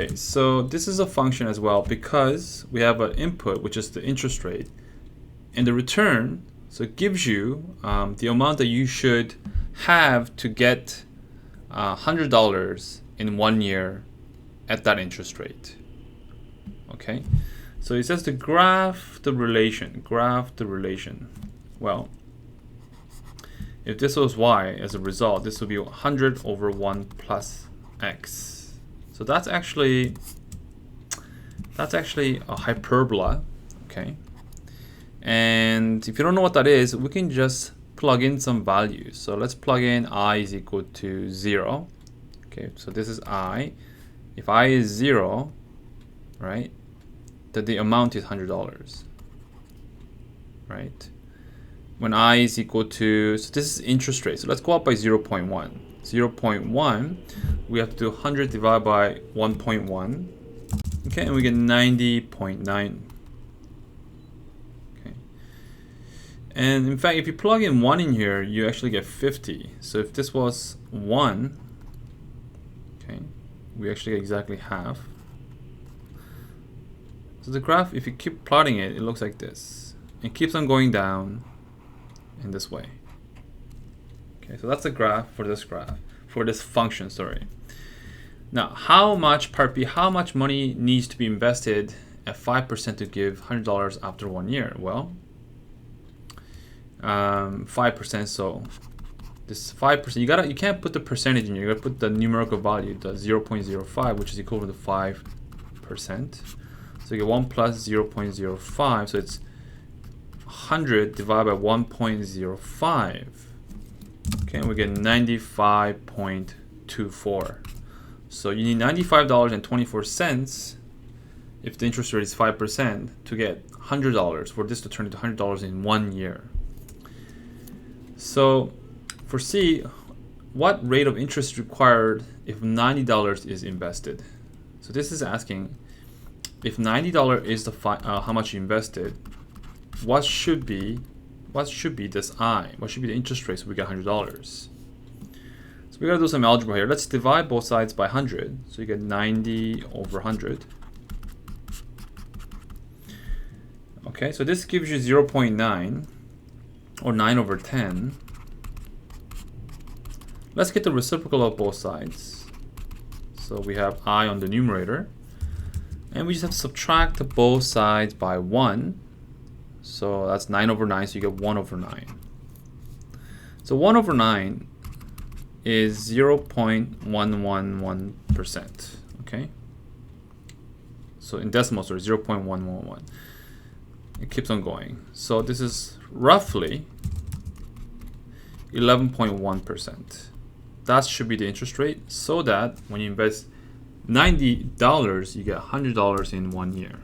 Okay, so this is a function as well because we have an input, which is the interest rate, and the return. So it gives you the amount that you should have to get $100 in 1 year at that interest rate. Okay, so it says to graph the relation. Well, if this was y as a result, this would be 100 over 1 plus x. So that's actually a hyperbola. Okay, and if you don't know what that is, we can just plug in some values. So let's plug in I is equal to 0. Okay, so this is I. If I is 0, right, then the amount is $100, right? When I is equal to, so this is interest rate. So let's go up by 0.1. 0.1, we have to do 100 divided by 1.1. Okay, and we get 90.9. Okay. And in fact, if you plug in 1 in here, you actually get 50. So if this was 1, okay, we actually get exactly half. So the graph, if you keep plotting it, it looks like this. It keeps on going down in this way. Okay, so that's the graph, for this function, sorry. Now, how much, part B, how much money needs to be invested at 5% to give $100 after 1 year? Well, 5%, so this 5%, you can't put the percentage in here, you gotta put the numerical value, the 0.05, which is equivalent to 5%. So you get 1 plus 0.05, so it's 100 divided by 1.05. Okay, and we get 95.24. So you need $95.24 if the interest rate is 5% to get $100, for this to turn into $100 in 1 year. So for C, what rate of interest required if $90 is invested? So this is asking, if $90 is the how much you invested, what should be this I? What should be the interest rate so we get $100? So we gotta do some algebra here. Let's divide both sides by 100. So you get 90 over 100. Okay, so this gives you 0.9 or 9 over 10. Let's get the reciprocal of both sides. So we have I on the numerator. And we just have to subtract both sides by 1. So that's 9 over 9, so you get 1 over 9. So 1 over 9 is 0.111%. Okay? So in decimal, sorry, 0.111. It keeps on going. So this is roughly 11.1%. That should be the interest rate, so that when you invest $90, you get $100 in 1 year.